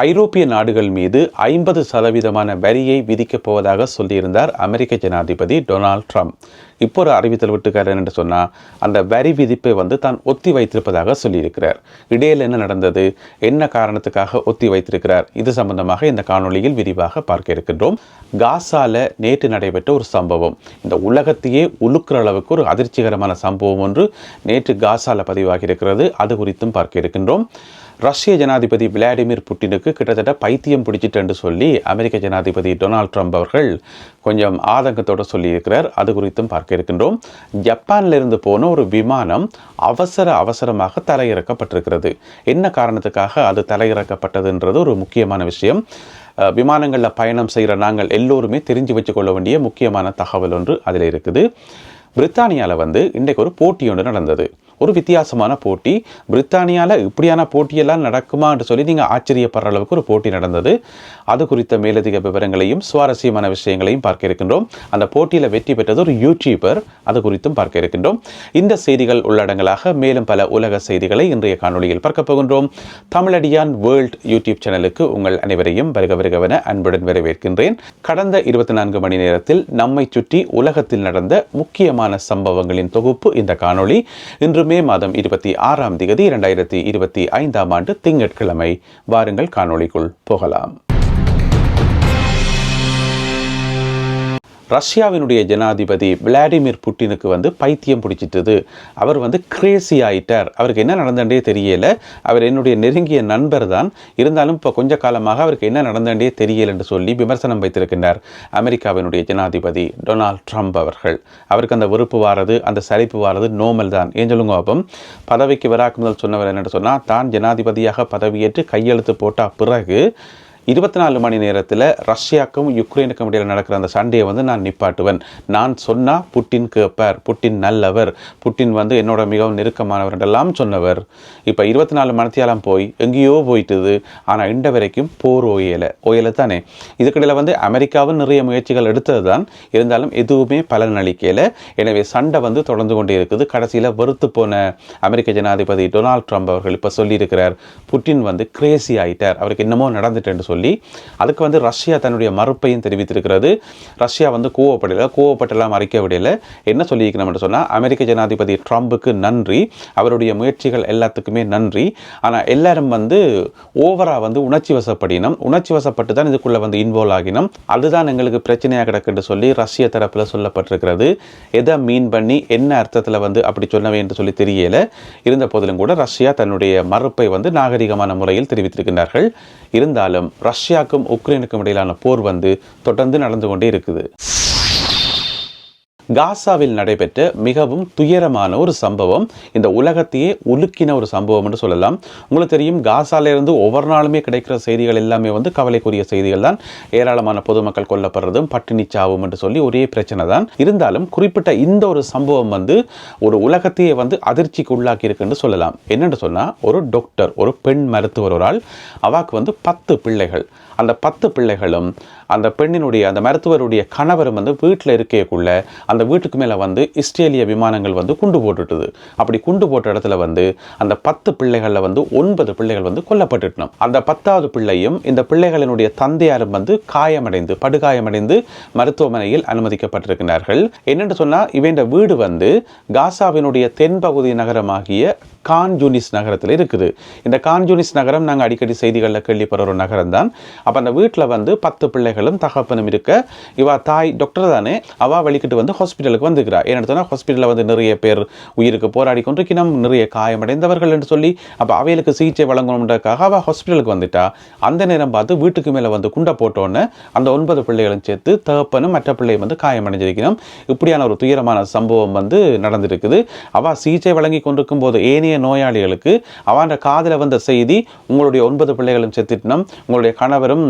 ஐரோப்பிய நாடுகள் மீது 50% வரியை விதிக்கப் போவதாக சொல்லியிருந்தார் அமெரிக்க ஜனாதிபதி டொனால்ட் ட்ரம்ப். இப்போ ஒரு அறிவித்தல் விட்டுக்கார் என்று சொன்னால் அந்த வரி விதிப்பை தான் ஒத்தி வைத்திருப்பதாக சொல்லியிருக்கிறார். இடையில் என்ன நடந்தது, என்ன காரணத்துக்காக ஒத்தி வைத்திருக்கிறார், இது சம்பந்தமாக இந்த காணொளியில் விரிவாக பார்க்க இருக்கின்றோம். காசால நேற்று நடைபெற்ற ஒரு சம்பவம், இந்த உலகத்தையே உலுக்கிற அளவுக்கு ஒரு அதிர்ச்சிகரமான சம்பவம் ஒன்று நேற்று காசால பதிவாகி இருக்கிறது. அது குறித்தும் பார்க்க இருக்கின்றோம். ரஷ்ய ஜனாதிபதி விளாடிமிர் புட்டினுக்கு கிட்டத்தட்ட பைத்தியம் பிடிச்சிட்டு என்று சொல்லி அமெரிக்க ஜனாதிபதி டொனால்ட் ட்ரம்ப் அவர்கள் கொஞ்சம் ஆதங்கத்தோடு சொல்லியிருக்கிறார். அது குறித்தும் பார்க்க இருக்கின்றோம். ஜப்பானிலிருந்து போன ஒரு விமானம் அவசரமாக தரையிறக்கப்பட்டிருக்கிறது. என்ன காரணத்துக்காக அது தரையிறக்கப்பட்டதுன்றது ஒரு முக்கியமான விஷயம். விமானங்களில் பயணம் செய்கிற நாங்கள் எல்லோருமே தெரிஞ்சு வச்சுக்கொள்ள வேண்டிய முக்கியமான தகவல் ஒன்று அதில் இருக்குது. பிரித்தானியாவில் இன்றைக்கு ஒரு போட்டி ஒன்று நடந்தது. ஒரு வித்தியாசமான போட்டி. பிரித்தானியாவில் இப்படியான போட்டியெல்லாம் நடக்குமா என்று சொல்லி நீங்கள் ஆச்சரியப்படுற அளவுக்கு ஒரு போட்டி நடந்தது. அது குறித்த மேலதிக விவரங்களையும் சுவாரஸ்யமான விஷயங்களையும் பார்க்க இருக்கின்றோம். அந்த போட்டியில் வெற்றி பெற்றது ஒரு யூடியூபர். அது குறித்தும் பார்க்க இருக்கின்றோம். இந்த செய்திகள் உள்ளடங்களாக மேலும் பல உலக செய்திகளை இன்றைய காணொளியில் பார்க்க போகின்றோம். தமிழடியான் வேர்ல்ட் யூடியூப் சேனலுக்கு உங்கள் அனைவரையும் வருகவென அன்புடன் வரவேற்கின்றேன். கடந்த 24 மணி நேரத்தில் நம்மை சுற்றி உலகத்தில் நடந்த முக்கியமான சம்பவங்களின் தொகுப்பு இந்த காணொளி. இன்று மே மாதம் 26ஆம் தேதி 2025ஆம் ஆண்டு திங்கட்கிழமை. வாருங்கள் காணொளிக்குள் போகலாம். ரஷ்யாவினுடைய ஜனாதிபதி விளாடிமிர் புட்டினுக்கு பைத்தியம் பிடிச்சிட்டது. அவர் கிரேசி ஆயிட்டார். அவருக்கு என்ன நடந்தே தெரியல. அவர் என்னுடைய நெருங்கிய நண்பர் தான், இருந்தாலும் இப்போ கொஞ்ச காலமாக அவருக்கு என்ன நடந்தே தெரியல என்று சொல்லி விமர்சனம் வைத்திருக்கின்றார் அமெரிக்காவினுடைய ஜனாதிபதி டொனால்ட் ட்ரம்ப் அவர்கள். அவருக்கு அந்த வெறுப்பு வாரது, அந்த சலிப்பு வாரது நோமல் தான். ஏன் சொல்லுங்க பாப்போம். பதவிக்கு வராக்கு முதல் சொன்னவர் என்னென்னு சொன்னால், தான் ஜனாதிபதியாக பதவியேற்று கையெழுத்து போட்ட பிறகு 24 மணி நேரத்தில் ரஷ்யாவுக்கும் யுக்ரைனுக்கும் இடையில் நடக்கிற அந்த சண்டையை நான் நிப்பாட்டுவேன். நான் சொன்னால் புட்டின் கேட்பார், புட்டின் நல்லவர், புட்டின் என்னோட மிகவும் நெருக்கமானவர் என்றெல்லாம் சொன்னவர் இப்போ 24 மணித்தியாலம் போய் எங்கேயோ போயிட்டுது. ஆனால் இன்ற வரைக்கும் போர் ஓயலை தானே. இதுக்கிடையில் அமெரிக்காவும் நிறைய முயற்சிகள் எடுத்தது தான், இருந்தாலும் எதுவுமே பலன் அளிக்கல. எனவே சண்டை தொடர்ந்து கொண்டே இருக்குது. கடைசியில் வெறுத்து போன அமெரிக்க ஜனாதிபதி டொனால்ட் ட்ரம்ப் அவர்கள் இப்போ சொல்லியிருக்கிறார், புட்டின் கிரேசி ஆயிட்டார், அவருக்கு என்னமோ நடந்துட்டேன்னு சொல்லி. அதுக்கு ரஷ்யா தன்னுடைய மறுப்பையும் தெரிவித்திருக்கிறது. ரஷ்யா கோவப்பட்டெல்லாம் அறிக்கை விடல. என்ன சொல்லியிருக்கணும் என்று சொன்னால், அமெரிக்க ஜனாதிபதி ட்ரம்புக்கு நன்றி, அவருடைய முயற்சிகள் எல்லாத்துக்குமே நன்றி. ஆனால் எல்லாரும் ஓவரா உணர்ச்சி வசப்பட்டு தான் இதுக்குள்ள இன்வால்வ் ஆகினோம். அதுதான் எங்களுக்கு பிரச்சனையாக கிடக்குன்னு சொல்லி ரஷ்ய தரப்பில் சொல்லப்பட்டிருக்கிறது. எதை மீன் பண்ணி என்ன அர்த்தத்தில் அப்படி சொன்னவே என்று சொல்லி தெரியல. இருந்த போதிலும் கூட ரஷ்யா தன்னுடைய மறுப்பை நாகரிகமான முறையில் தெரிவித்திருக்கிறார்கள். இருந்தாலும் ரஷ்யாவுக்கும் உக்ரைனுக்கும் இடையிலான போர் தொடர்ந்து நடந்து கொண்டே இருக்குது. காசாவில் நடைபெற்ற மிகவும் துயரமான ஒரு சம்பவம், இந்த உலகத்தையே உலுக்கின ஒரு சம்பவம் என்று சொல்லலாம். உங்களுக்கு தெரியும், காசாலிருந்து ஒவ்வொரு நாளுமே கிடைக்கிற செய்திகள் எல்லாமே கவலைக்குரிய செய்திகள் தான். ஏராளமான பொதுமக்கள் கொல்லப்படுறதும் பட்டினி சாவும் என்று சொல்லி ஒரே பிரச்சனை தான். இருந்தாலும் குறிப்பிட்ட இந்த ஒரு சம்பவம் ஒரு உலகத்தையே அதிர்ச்சிக்கு உள்ளாக்கி இருக்குன்னு சொல்லலாம். என்னென்னு சொன்னால், ஒரு டாக்டர், ஒரு பெண் மருத்துவர், ஒரு ஆள், அவாக்கு 10 பிள்ளைகள். அந்த 10 பிள்ளைகளும் அந்த பெண்ணினுடைய, அந்த மருத்துவருடைய கணவரும் வீட்டில் இருக்கக்குள்ள அந்த வீட்டுக்கு மேலே இஸ்ரேலிய விமானங்கள் குண்டு போட்டுட்டுது. அப்படி குண்டு போட்ட இடத்துல அந்த 10 பிள்ளைகளில் 9 பிள்ளைகள் கொல்லப்பட்டுட்டோம். அந்த 10வது பிள்ளையும் இந்த பிள்ளைகளினுடைய தந்தையாரும் படுகாயமடைந்து மருத்துவமனையில் அனுமதிக்கப்பட்டிருக்கிறார்கள். என்னென்று சொன்னால், இவன் வீடு காசாவினுடைய தென்பகுதி நகரமாகிய கான் யூனிஸ் நகரத்தில் இருக்குது. இந்த கான் யூனிஸ் நகரம் நாங்கள் அடிக்கடி செய்திகளில் கேள்விப்படுற ஒரு நகரம் தான். அப்போ அந்த வீட்டில் 10 பிள்ளைகளும் தகப்பனும் இருக்க, இவா தாய் டாக்டர் தானே, அவள் வலிக்கிட்டு ஹாஸ்பிட்டலுக்கு வந்துக்கிறா. ஏன்னு சொன்னால், ஹாஸ்பிட்டலில் நிறைய பேர் உயிருக்கு போராடி கொண்டிருக்கணும், நிறைய காயமடைந்தவர்கள் என்று சொல்லி, அப்போ அவைகளுக்கு சிகிச்சை வழங்கணுன்றதுக்காக அவள் ஹாஸ்பிட்டலுக்கு வந்துட்டா. அந்த நேரம் பார்த்து வீட்டுக்கு மேலே குண்டை போட்டோன்னே அந்த 9 பிள்ளைகளும் சேர்த்து தகப்பனும் மற்ற பிள்ளையும் காயமடைஞ்சிருக்கணும். இப்படியான ஒரு துயரமான சம்பவம் நடந்திருக்குது. அவள் சிகிச்சை வழங்கி கொண்டிருக்கும் போது ஏனைய நோயாளிகளுக்கு அவன் காதில் வந்த செய்தி, உங்களுடைய 9 பிள்ளைகளும் செத்துட்டணும், உங்களுடைய கணவரும்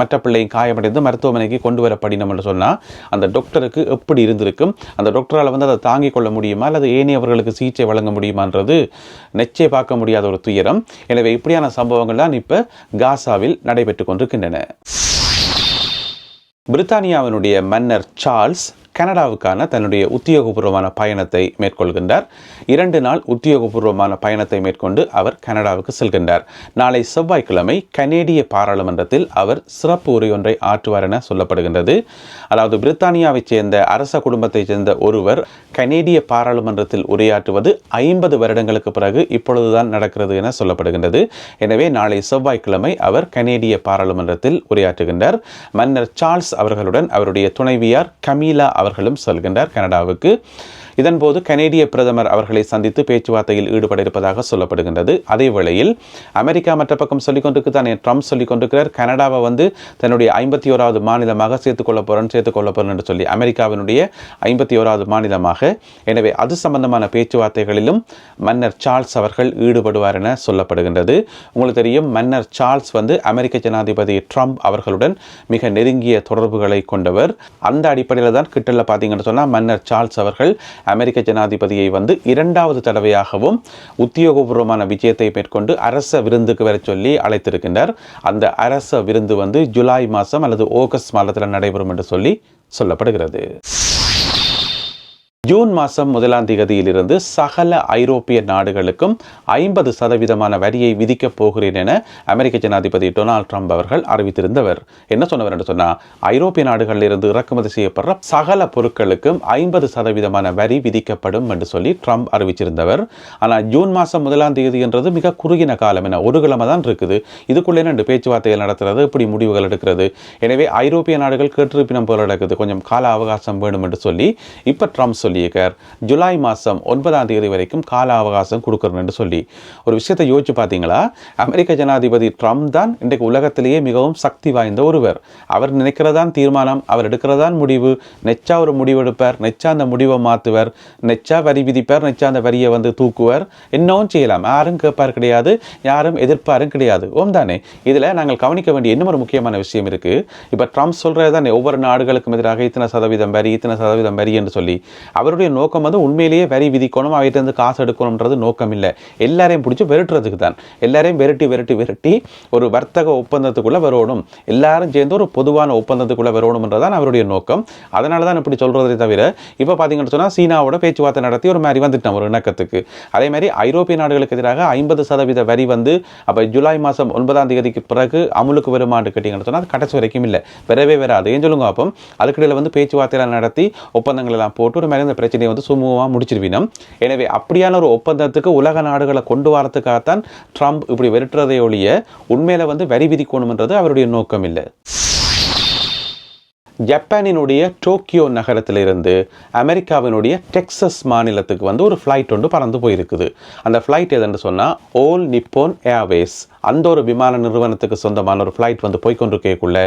மற்ற பிள்ளையும் காயமடைந்து மருத்துவமனைக்கு கொண்டு வரப்படினோம் என்று சொன்னால், அந்த டாக்டருக்கு எப்படி இருந்திருக்கும்? அந்த டாக்டரால் அதை தாங்கிக் கொள்ள முடியுமா, அல்லது ஏனையவர்களுக்கு சிகிச்சை வழங்க முடியுமான்றது நெச்சே பார்க்க முடியாத ஒரு துயரம். எனவே இப்படியான சம்பவங்கள் தான் இப்போ காசாவில் நடைபெற்று கொண்டிருக்கின்றன. பிரித்தானியாவினுடைய மன்னர் சார்ல்ஸ் கனடாவுக்கான தன்னுடைய உத்தியோகபூர்வமான பயணத்தை மேற்கொள்கின்றார். 2 நாள் உத்தியோகபூர்வமான பயணத்தை மேற்கொண்டு அவர் கனடாவுக்கு செல்கின்றார். நாளை செவ்வாய்க்கிழமை கனேடிய பாராளுமன்றத்தில் அவர் சிறப்பு உரை ஒன்றை ஆற்றுவார் என சொல்லப்படுகின்றது. அதாவது பிரித்தானியாவைச் சேர்ந்த அரச குடும்பத்தைச் சேர்ந்த ஒருவர் கனேடிய பாராளுமன்றத்தில் உரையாற்றுவது 50 வருடங்களுக்கு பிறகு இப்பொழுதுதான் நடக்கிறது என சொல்லப்படுகின்றது. எனவே நாளை செவ்வாய்க்கிழமை அவர் கனேடிய பாராளுமன்றத்தில் உரையாற்றுகின்றார். மன்னர் சார்ல்ஸ் அவர்களுடன் அவருடைய துணைவியார் கமீலா அவர்களும் செல்கின்றார் கனடாவுக்கு. இதன்போது கனேடிய பிரதமர் அவர்களை சந்தித்து பேச்சுவார்த்தையில் ஈடுபட இருப்பதாக சொல்லப்படுகின்றது. அதே வேளையில் அமெரிக்கா மற்ற பக்கம் சொல்லிக்கொண்டிருக்கிறார், ட்ரம்ப் சொல்லிக்கொண்டிருக்கிறார் கனடாவை தன்னுடைய 51வது மாநிலமாக சேர்த்துக்கொள்ள போறேன் என்று சொல்லி, அமெரிக்காவினுடைய 51வது மாநிலமாக. எனவே அது சம்பந்தமான பேச்சுவார்த்தைகளிலும் மன்னர் சார்ல்ஸ் அவர்கள் ஈடுபடுவார் என சொல்லப்படுகின்றது. உங்களுக்கு தெரியும், மன்னர் சார்ல்ஸ் அமெரிக்க ஜனாதிபதி ட்ரம்ப் அவர்களுடன் மிக நெருங்கிய தொடர்புகளை கொண்டவர். அந்த அடிப்படையில் தான் கிட்டல பார்த்தீங்கன்னு சொன்னால் மன்னர் சார்ல்ஸ் அவர்கள் அமெரிக்க ஜனாதிபதியை 2வது தடவையாகவும் உத்தியோகபூர்வமான விஜயத்தை மேற்கொண்டு அரச விருந்துக்கு வர சொல்லி அழைத்திருக்கின்றார். அந்த அரச விருந்து ஜூலை மாதம் அல்லது ஆகஸ்ட் மாதத்தில் நடைபெறும் என்று சொல்லப்படுகிறது. ஜூன் மாதம் 1ஆம் தேதியிலிருந்து சகல ஐரோப்பிய நாடுகளுக்கும் 50% வரியை விதிக்கப் போகிறேன் என அமெரிக்க ஜனாதிபதி டொனால்ட் ட்ரம்ப் அவர்கள் அறிவித்திருந்தவர். என்ன சொன்னவர் என்று சொன்னால், ஐரோப்பிய நாடுகளில் இருந்து இறக்குமதி செய்யப்படுற சகல பொருட்களுக்கும் 50% வரி விதிக்கப்படும் என்று சொல்லி ட்ரம்ப் அறிவிச்சிருந்தவர். ஆனால் ஜூன் மாதம் 1ஆம் தேதி என்றது மிக குறுகின காலம், என ஒரு கிழமை தான் இருக்குது. இதுக்குள்ளே 2 பேச்சுவார்த்தைகள் நடத்துறது, இப்படி முடிவுகள் எடுக்கிறது. எனவே ஐரோப்பிய நாடுகள் கேட்டிருப்பினம் போல நடக்குது, கொஞ்சம் கால அவகாசம் வேணும் என்று சொல்லி இப்போ ட்ரம்ப் சொல்லி ஜூலை மாதம் 9ஆம் தேதி வரைக்கும் கால அவகாசம் கொடுக்கணும் என்று சொல்லி ஒரு விஷயத்தை யோசிச்சு பார்த்தீங்களா? அமெரிக்க ஜனாதிபதி ட்ரம்ப் தான் இன்றைக்கு உலகத்திலேயே மிகவும் சக்தி வாய்ந்த ஒருவர். அவர் நினைக்கிறதான் தீர்மானம், அவர் எடுக்கிறதான் முடிவு. நெச்சா ஒரு முடிவு எடுப்பார், நெச்சா அந்த முடிவை மாற்றுவார், நெச்சா வரி விதிப்பார், நெச்சா அந்த வரியை தூக்குவார். என்னவும் செய்யலாம், யாரும் கேட்பார் கிடையாது, யாரும் எதிர்ப்பாரும் கிடையாது. தானே. இதில் நாங்கள் கவனிக்க வேண்டிய இன்னும் ஒரு முக்கியமான விஷயம் இருக்குது. இப்போ ட்ரம்ப் சொல்கிறது தானே, ஒவ்வொரு நாடுகளுக்கும் எதிராக இத்தனை சதவீதம் வரி என்று சொல்லி. அவருடைய நோக்கம் உண்மையிலேயே வரி விதிக்கணும், அவையிலிருந்து காசு எடுக்கணும்ன்றது நோக்கம் இல்லை. எல்லாரையும் பிடிச்சி விரட்டுறதுக்கு தான். எல்லாரையும் விரட்டி ஒரு வர்த்தக ஒப்பந்தத்துக்குள்ள வரணும், எல்லாரும் சேர்ந்து ஒரு பொதுவான ஒப்பந்தத்துக்குள்ள வரணும்ன்றதான் அவருடைய நோக்கம். அதனால தான் இப்படி சொல்றதை தவிர, இப்போ பார்த்தீங்கன்னு சொன்னால் சீனாவோட பேச்சுவார்த்தை நடத்தி ஒரு மாதிரி வந்துட்டோம் ஒரு இணக்கத்துக்கு. அதே மாதிரி ஐரோப்பிய நாடுகளுக்கு எதிராக 50% வரி அப்போ ஜூலை மாதம் 9ஆம் தேதிக்கு பிறகு அமுலுக்கு வருமானு கேட்டீங்கன்னு சொன்னால் அது கடைசி வரைக்கும் இல்லை, வரவே வராது. ஏன் சொல்லுங்க? அப்போ அதுக்கிடையில் பேச்சுவார்த்தையெல்லாம் நடத்தி ஒப்பந்தங்கள் எல்லாம் போட்டு ஒரு மாதிரி பிரச்சனையை சுமூகமாக முடிச்சிருவினோம். எனவே அப்படியான ஒரு ஒப்பந்தத்துக்கு உலக நாடுகளை கொண்டு வரத்துக்காகத்தான் ட்ரம்ப் இப்படி விரட்டுறதை ஒழிய உண்மையில வரி விதிக்கணும்ன்றது அவருடைய நோக்கம் இல்லை. ஜப்பானினுடைய டோக்கியோ நகரத்திலிருந்து அமெரிக்காவினுடைய டெக்சஸ் மாநிலத்துக்கு ஒரு ஃப்ளைட் பறந்து போயிருக்குது. அந்த ஃப்ளைட் எதுன்னு சொன்னால் ஆல் நிப்போன் ஏர்வேஸ், அந்த ஒரு விமான நிறுவனத்துக்கு சொந்தமான ஒரு ஃப்ளைட் போய்கொண்டிருக்கக்குள்ள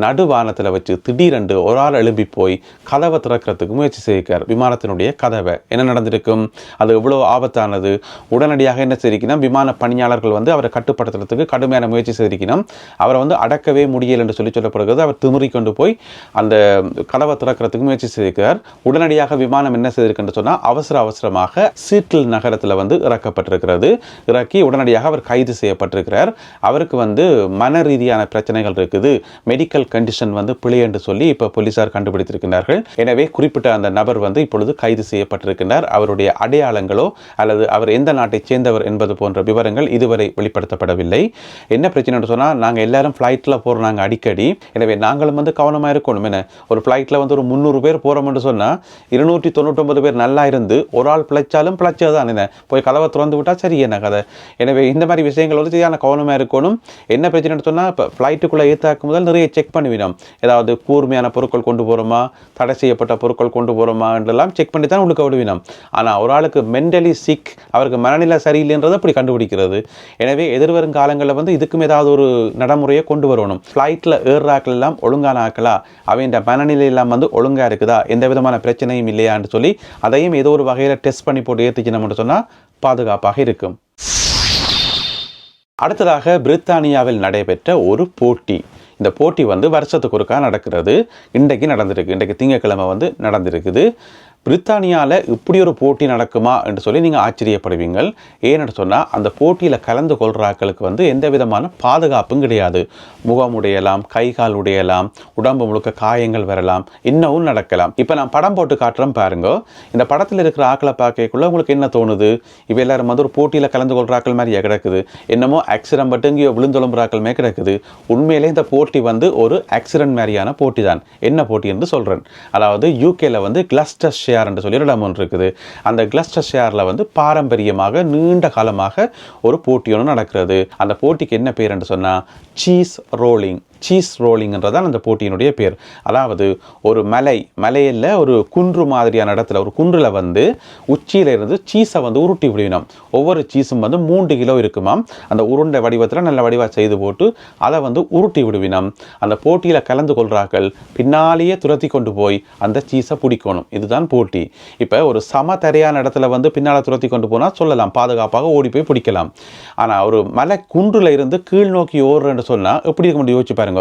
நடுவானத்தில் வச்சு திடீரென்று ஒரு ஆள் எழும்பி போய் கதவை திறக்கிறதுக்கு முயற்சி செய்கிறார். விமானத்தினுடைய கதவை என்ன நடந்திருக்கும், அது எவ்வளோ ஆபத்தானது. உடனடியாக என்ன செய்திருக்கணும், விமான பணியாளர்கள் அவரை கட்டுப்படுத்துறதுக்கு கடுமையான முயற்சி செய்திருக்கணும். அவரை அடக்கவே முடியல என்று சொல்லப்படுகிறது. அவர் திமிரி கொண்டு போய் அந்த கதவை திறக்கிறதுக்கு முயற்சி செய்திருக்கிறார். உடனடியாக விமானம் என்ன செய்திருக்குன்னு சொன்னால் அவசரமாக சீட்டில் நகரத்தில் இறக்கப்பட்டிருக்கிறது. இறக்கி உடனடியாக அவர் கைது செய்யப்பட்டிருக்கிறார். அவருக்கு மன ரீதியான பிரச்சனைகள் இருக்குது, மெடிக்கல் கண்டிஷன் பிழை என்று சொல்லி இப்போ போலீசார் கண்டுபிடித்திருக்கிறார்கள். எனவே குறிப்பிட்ட அந்த நபர் இப்பொழுது கைது செய்யப்பட்டிருக்கிறார். அவருடைய அடையாளங்களோ அல்லது அவர் எந்த நாட்டை சேர்ந்தவர் என்பது போன்ற விவரங்கள் இதுவரை வெளிப்படுத்தப்படவில்லை. என்ன பிரச்சனை சொன்னால், நாங்கள் எல்லாரும் ஃப்ளைட்டில் போகிறோம் நாங்கள் அடிக்கடி. எனவே நாங்களும் கவனமாக இருக்கணும். ஒரு ஃப்ளைட்டில் ஒரு 300 பேர் போகிறோம்னு சொன்னால் 299 பேர் நல்லா இருந்து ஒரு ஆள் பிழைச்சாலும் பிழைச்சதான் என்ன, போய் கதவை திறந்து விட்டால் சரி என்ன கதை. எனவே இந்த மாதிரி விஷயங்கள் சரியான கவனமாக இருக்கணும். என்ன பிரச்சனைன்னு சொன்னால், இப்போ ஃப்ளைட்டுக்குள்ளே ஏற்றாக்கும் முதல் நிறைய செக் பண்ணிவிடும். ஏதாவது கூர்மையான பொருட்கள் கொண்டு போகிறோமா, தடை செய்யப்பட்ட பொருட்கள் கொண்டு போகிறோமா என்றெல்லாம் செக் பண்ணி தான் உள்ள விடுவினோம். ஆனால் ஒரு ஆளுக்கு மென்டலி சிக், அவருக்கு மனநிலை சரியில்லைன்றதை அப்படி கண்டுபிடிக்கிறது. எனவே எதிர்வரும் காலங்களில் இதுக்கும் ஏதாவது ஒரு நடைமுறையை கொண்டு வரணும். ஃப்ளைட்டில் ஏறுறாக்கள் எல்லாம் ஒழுங்கான ஆக்களா, அவன் மனநிலை எல்லாம் ஒழுங்காக இருக்குதா, எந்த விதமான பிரச்சனையும் இல்லையான்னு சொல்லி அதையும் ஏதோ ஒரு வகையில் டெஸ்ட் பண்ணி போட்டு ஏற்றிச்சினோம்னு சொன்னால் பாதுகாப்பாக இருக்கும். அடுத்ததாக பிரித்தானியாவில் நடைபெற்ற ஒரு போட்டி. இந்த போட்டி வருஷத்துக்கு ஒருக்கா நடக்கிறது. இன்றைக்கு நடந்திருக்கு, இன்றைக்கு திங்கட்கிழமை நடந்திருக்குது. பிரித்தானியாவில் இப்படி ஒரு போட்டி நடக்குமா என்று சொல்லி நீங்கள் ஆச்சரியப்படுவீங்கள். ஏன்னு சொன்னால் அந்த போட்டியில் கலந்து கொள்கிறாக்களுக்கு வந்து எந்த விதமான பாதுகாப்பும் கிடையாது. முகம் உடையலாம், கை கால் உடையலாம், உடம்பு முழுக்க காயங்கள் வரலாம், இன்னமும் நடக்கலாம். இப்போ நான் படம் போட்டு காட்டுறேன் பாருங்க. இந்த படத்தில் இருக்கிற ஆக்களை பார்க்கக்குள்ள உங்களுக்கு என்ன தோணுது? இப்போ எல்லாரும் வந்து ஒரு போட்டியில் கலந்து கொள்கிறாக்கள் மாதிரியே கிடக்குது. என்னமோ ஆக்சிடென்ட் பட்டு இங்கேயோ விழுந்தொழும்புறாக்கள் மாதிரி கிடக்குது. உண்மையிலே இந்த போட்டி வந்து ஒரு ஆக்சிடென்ட் மாதிரியான போட்டி தான். என்ன போட்டி என்று சொல்கிறேன். அதாவது யூகேல வந்து கிளஸ்டர்ஷயர் என்று சொல்லி ஒரு இடம் ஒன்று இருக்குது. அந்த கிளஸ்டர்ஷயரில் வந்து பாரம்பரியமாக நீண்ட காலமாக ஒரு போட்டி ஒன்று நடக்கிறது. அந்த போட்டிக்கு என்ன பேர் என்று சொன்னால் சீஸ் ரோலிங்ன்றதான் அந்த போட்டியினுடைய பேர். அதாவது ஒரு மலையில் ஒரு குன்று மாதிரியான இடத்துல, ஒரு குன்றில் வந்து உச்சியில் இருந்து சீஸை வந்து உருட்டி விடுவினோம். ஒவ்வொரு சீஸும் வந்து 3 கிலோ இருக்குமாம். அந்த உருண்டை வடிவத்தில் நல்ல வடிவாக செய்து போட்டு அதை வந்து உருட்டி விடுவினோம். அந்த போட்டியில் கலந்து கொள்றாக்கள் பின்னாலேயே துரத்தி கொண்டு போய் அந்த சீஸை பிடிக்கணும். இதுதான் போட்டி. இப்போ ஒரு சமதரையான இடத்துல வந்து பின்னால் துரத்தி கொண்டு போனால் சொல்லலாம், பாதுகாப்பாக ஓடி போய் பிடிக்கலாம். ஆனால் ஒரு மலை குன்றில் இருந்து கீழ் நோக்கி ஓடுறேன்னு சொன்னால் எப்படி இருக்க முடியும்? யோசிச்சு பாருங்க.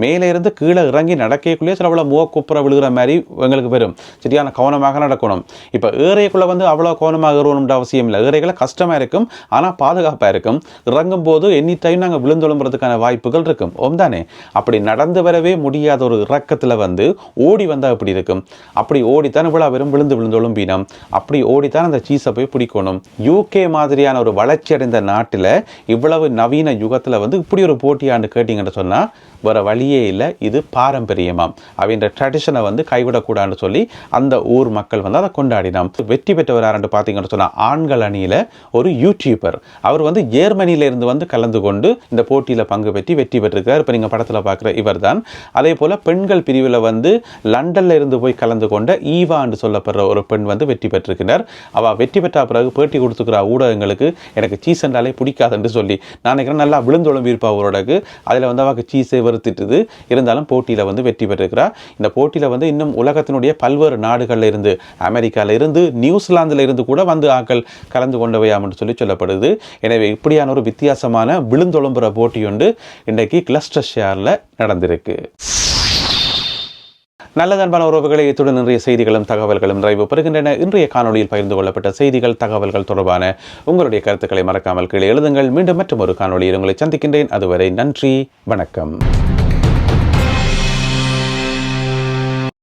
மேலே இருந்து கீழே இறங்கி நடக்கக்குள்ளே சில அவ்வளோ முகக்குப்புற விழுகிற மாதிரி எங்களுக்கு வரும். சரியான கவனமாக நடக்கணும். இப்போ ஏறைக்குள்ளே வந்து அவ்வளோ கவனமாக ஏறணும்ன்ற அவசியம் இல்லை. ஏறைகளை கஷ்டமாக இருக்கும், ஆனால் பாதுகாப்பாக இருக்கும். இறங்கும் போது எனி டைம் நாங்கள் விழுந்தொழும்புறதுக்கான வாய்ப்புகள் இருக்கும். தானே? அப்படி நடந்து வரவே முடியாத ஒரு இறக்கத்தில் வந்து ஓடி வந்தால் எப்படி இருக்கும்? அப்படி ஓடித்தான் இவ்வளோ வெறும் விழுந்தொழும்பினோம். அப்படி ஓடித்தான் அந்த சீஸை போய் பிடிக்கணும். யூகே மாதிரியான ஒரு வளர்ச்சி அடைந்த நாட்டில் இவ்வளவு நவீன யுகத்தில் வந்து இப்படி ஒரு போட்டியாண்டு கேட்டிங்கன்னு சொன்னால் வேறு வழியே இல்லை. இது பாரம்பரியமாம். அவங்க ட்ரெடிஷனை வந்து கைவிடக்கூடாதுன்னு சொல்லி அந்த ஊர் மக்கள் வந்து அதை கொண்டாடினோம். வெற்றி பெற்றவரான்னு பார்த்தீங்கன்னு சொன்னால் ஆண்கள் அணியில் ஒரு யூடியூபர். அவர் வந்து ஜெர்மனியிலிருந்து வந்து கலந்து கொண்டு இந்த போட்டியில் பங்கு பெற்றி வெற்றி பெற்றிருக்கிறார். இப்போ நீங்கள் படத்தில் பார்க்குற இவர் தான். அதே போல் பெண்கள் பிரிவில் வந்து லண்டனில் இருந்து போய் கலந்து கொண்ட ஈவா என்று சொல்லப்படுற ஒரு பெண் வந்து வெற்றி பெற்றிருக்கிறார். அவள் வெற்றி பெற்ற பிறகு பேட்டி கொடுத்துக்கிற ஊடகங்களுக்கு எனக்கு சீஸ் என்றாலே பிடிக்காதுன்னு சொல்லி நான் நினைக்கிறேன் நல்லா விழுந்தொழும்பி இருப்பா அவரோடக்கு. அதில் வந்து அவருக்கு சீஸை வருத்திட்டுது. இருந்தாலும் போட்டியில் வந்து வெற்றி பெற்றிருக்கிறார். இந்த போட்டியில் வந்து இன்னும் உலகத்தினுடைய பல்வேறு நாடுகளில் இருந்து, அமெரிக்காவில் இருந்து, நியூசிலாந்தில் இருந்து கூட வந்து ஆக்கள் கலந்து கொண்டவையாம்னு சொல்லி சொல்லப்படுது. எனவே இப்படியான ஒரு வித்தியாசமான விழுந்தொழும்புற போட்டி ஒன்று இன்றைக்கு கிளஸ்டர்ஷயரில் நடந்திருக்கு. நல்ல அன்பான உறவுகளை, இத்துடன் இன்றைய செய்திகளும் தகவல்களும் நிறைவு பெறுகின்றன. இன்றைய காணொலியில் பகிர்ந்து கொள்ளப்பட்ட செய்திகள் தகவல்கள் தொடர்பான உங்களுடைய கருத்துக்களை மறக்காமல் கீழே எழுதுங்கள். மீண்டும் மற்றும் ஒரு காணொலியில் உங்களை சந்திக்கின்றேன். அதுவரை நன்றி, வணக்கம்.